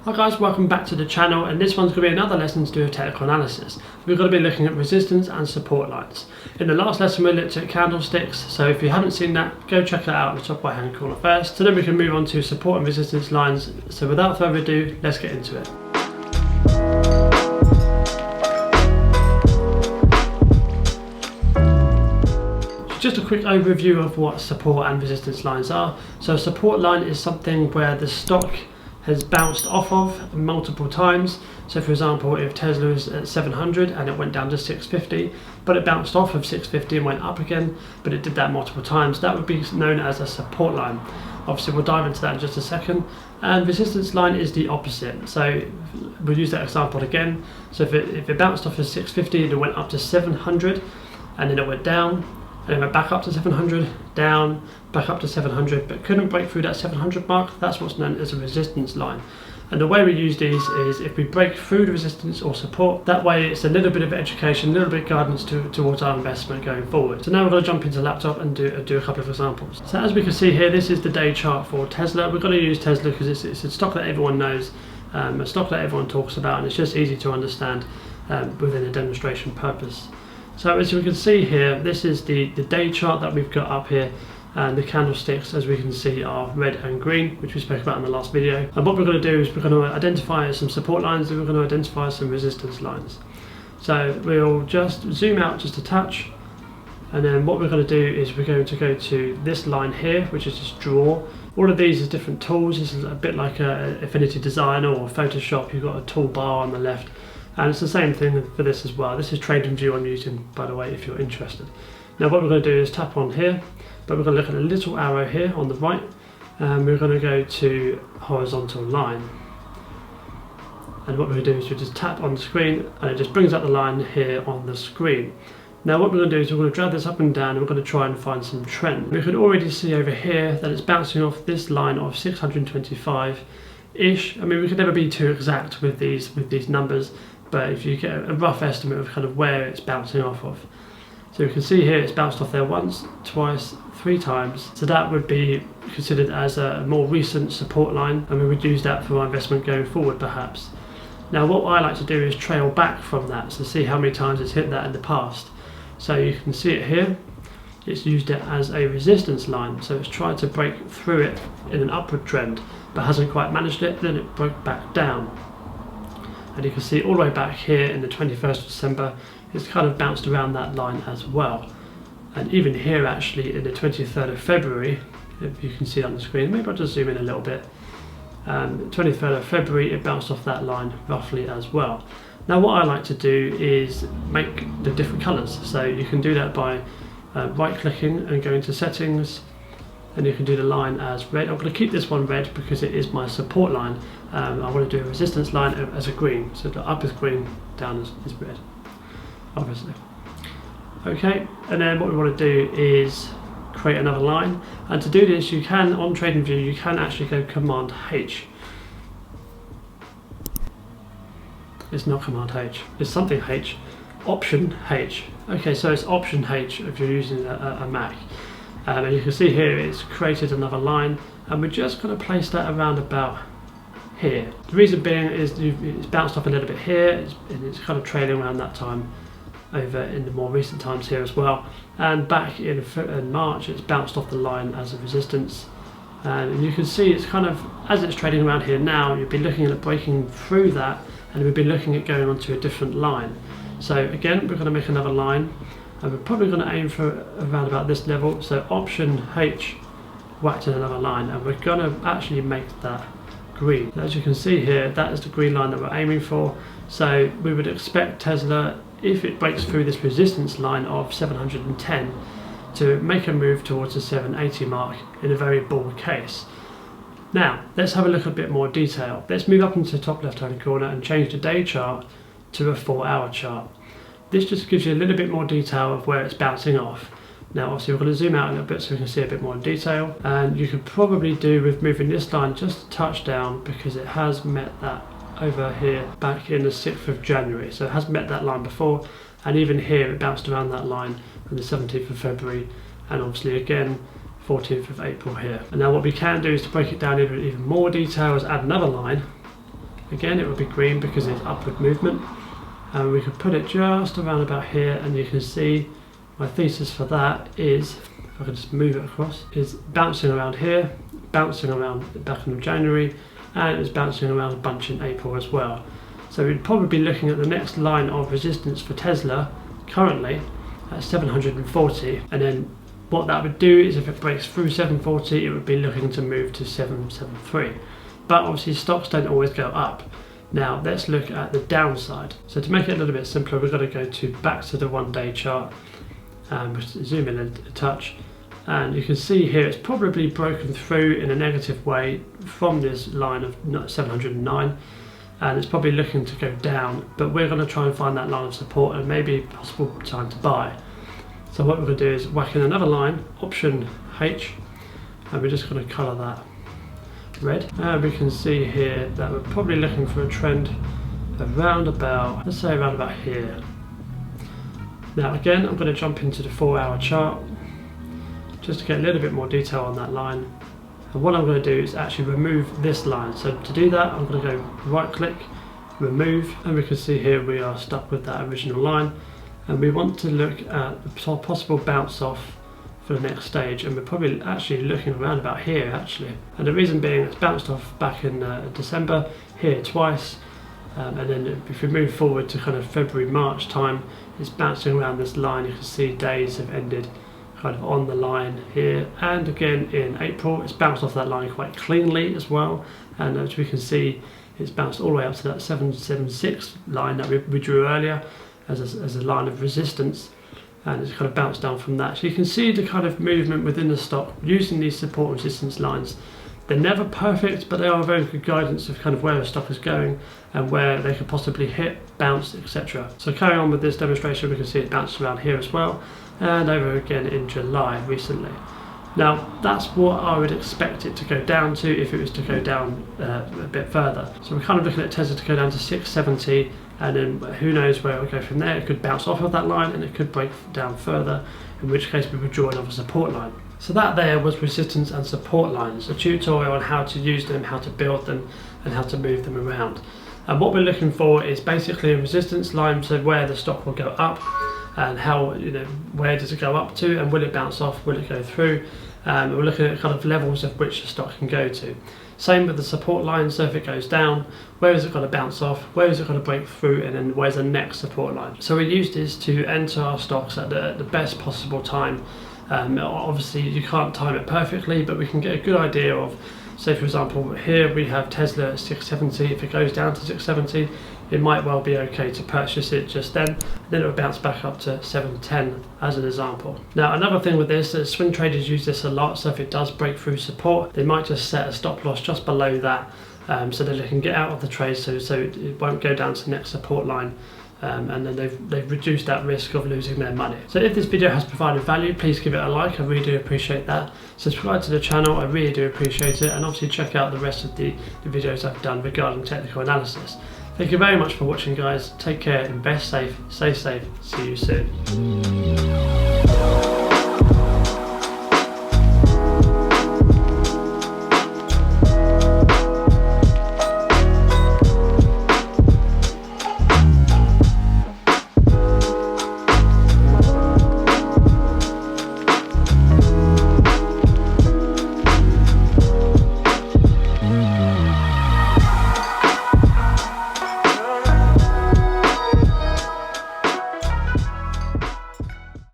Hi guys, welcome back to the channel, and this one's going to be another lesson to do with technical analysis. We're going to be looking at resistance and support lines. In the last lesson we looked at candlesticks, so if you haven't seen that, go check that out in the top right hand corner first. So then we can move on to support and resistance lines. So without further ado, let's get into it. Just a quick overview of what support and resistance lines are. So a support line is something where the stock has bounced off of multiple times. So for example, if Tesla is at 700 and it went down to 650, but it bounced off of 650 and went up again, but it did that multiple times, that would be known as a support line. Obviously we'll dive into that in just a second. And resistance line is the opposite. So we'll use that example again. So if it bounced off of 650 and it went up to 700 and then it went down, and it went back up to 700, down, back up to 700, but couldn't break through that 700 mark, that's what's known as a resistance line. And the way we use these is if we break through the resistance or support, that way it's a little bit of education, a little bit of guidance towards our investment going forward. So now we're going to jump into the laptop and do a couple of examples. So as we can see here, this is the day chart for Tesla. We're going to use Tesla because it's a stock that everyone knows, a stock that everyone talks about, and it's just easy to understand within a demonstration purpose. So as we can see here, this is the day chart that we've got up here, and the candlesticks, as we can see, are red and green, which we spoke about in the last video. And what we're going to do is we're going to identify some support lines and we're going to identify some resistance lines. So we'll just zoom out just a touch, and then what we're going to do is we're going to go to this line here, which is just draw. All of these is different tools. This is a bit like a Affinity Designer or Photoshop. You've got a toolbar on the left. And it's the same thing for this as well. This is TradingView I'm using, by the way, if you're interested. Now what we're going to do is tap on here, but we're going to look at a little arrow here on the right, and we're going to go to horizontal line. And what we're going to do is we just tap on the screen, and it just brings up the line here on the screen. Now what we're going to do is we're going to drag this up and down, and we're going to try and find some trend. We can already see over here that it's bouncing off this line of 625-ish. I mean, we could never be too exact with these numbers, but if you get a rough estimate of kind of where it's bouncing off of. So you can see here it's bounced off there once, twice, 3 times. So that would be considered as a more recent support line, and we would use that for our investment going forward perhaps. Now what I like to do is trail back from that, so see how many times it's hit that in the past. So you can see it here, it's used it as a resistance line, so it's tried to break through it in an upward trend, but hasn't quite managed it, then it broke back down. And you can see all the way back here in the 21st of December, it's kind of bounced around that line as well. And even here actually in the 23rd of February, if you can see it on the screen, maybe I'll just zoom in a little bit. 23rd of February, it bounced off that line roughly as well. Now what I like to do is make the different colours. So you can do that by right clicking and going to settings, and you can do the line as red. I'm going to keep this one red because it is my support line. I want to do a resistance line as a green, so the up is green, down is red, obviously. Okay, and then what we want to do is create another line, and to do this you can, on TradingView, you can actually go Command H. It's not Command H, it's something H, Option H. Okay, so it's Option H if you're using a Mac. And you can see here it's created another line, and we're just going to place that around about here. The reason being is it's bounced off a little bit here, and it's kind of trailing around that time over in the more recent times here as well. And back in March it's bounced off the line as a resistance. And you can see it's kind of, as it's trading around here now, you'd be looking at breaking through that, and we'd be looking at going onto a different line. So again, we're going to make another line, and we're probably going to aim for around about this level. So Option H, whacked in another line, and we're going to actually make that green. As you can see here, that is the green line that we're aiming for. So we would expect Tesla, if it breaks through this resistance line of 710, to make a move towards the 780 mark in a very bull case. Now let's have a look at a bit more detail. Let's move up into the top left hand corner and change the day chart to a 4-hour chart. This just gives you a little bit more detail of where it's bouncing off. Now obviously we're going to zoom out a little bit so we can see a bit more detail, and you could probably do with moving this line just a touch down, because it has met that over here back in the 6th of January. So it has met that line before, and even here it bounced around that line on the 17th of February, and obviously again 14th of April here. And now what we can do is to break it down even more detail is add another line, Again, it would be green because it's upward movement. And we could put it just around about here, and you can see my thesis for that is, if I can just move it across, is bouncing around here, bouncing around back in January, and it's bouncing around a bunch in April as well. So we'd probably be looking at the next line of resistance for Tesla currently at 740, and then what that would do is if it breaks through 740, it would be looking to move to 773. But obviously stocks don't always go up. Now let's look at the downside. So to make it a little bit simpler, we've got to go back to the 1-day chart and zoom in a touch. And you can see here it's probably broken through in a negative way from this line of 709, and it's probably looking to go down, but we're going to try and find that line of support and maybe a possible time to buy. So what we're going to do is whack in another line, option H, and we're just going to colour that red. And we can see here that we're probably looking for a trend around about, let's say around about here. Now again, I'm going to jump into the 4-hour chart just to get a little bit more detail on that line. And what I'm going to do is actually remove this line. So to do that, I'm going to go right click, remove, and we can see here we are stuck with that original line. And we want to look at the possible bounce off for the next stage, and we're probably actually looking around about here actually. And the reason being, it's bounced off back in December, here twice, and then if we move forward to kind of February, March time, it's bouncing around this line. You can see days have ended kind of on the line here, and again in April it's bounced off that line quite cleanly as well, and as we can see it's bounced all the way up to that 776 line that we drew earlier as a line of resistance, and it's kind of bounced down from that. So you can see the kind of movement within the stock using these support and resistance lines. They're never perfect, but they are a very good guidance of kind of where the stock is going and where they could possibly hit, bounce, etc. So carrying on with this demonstration, we can see it bounced around here as well, and over again in July recently. Now that's what I would expect it to go down to if it was to go down a bit further. So we're kind of looking at Tesla to go down to 670, and then who knows where it will go from there. It could bounce off of that line and it could break down further, in which case we would draw another support line. So that there was resistance and support lines, a tutorial on how to use them, how to build them, and how to move them around. And what we're looking for is basically a resistance line, so where the stock will go up, and how, where does it go up to, and will it bounce off, will it go through. We're looking at kind of levels of which the stock can go to. Same with the support line, so if it goes down, where is it going to bounce off, where is it going to break through, and then where's the next support line. So we use this to enter our stocks at the best possible time. Obviously you can't time it perfectly, but we can get a good idea of, say for example here we have Tesla at 670, if it goes down to 670 it might well be okay to purchase it just then it will bounce back up to 710 as an example. Now another thing with this is swing traders use this a lot, so if it does break through support they might just set a stop loss just below that, so that they can get out of the trade, so it won't go down to the next support line. And then they've reduced that risk of losing their money. So if this video has provided value, please give it a like, I really do appreciate that. Subscribe to the channel, I really do appreciate it, and obviously check out the rest of the videos I've done regarding technical analysis. Thank you very much for watching guys, take care, invest safe, stay safe, see you soon.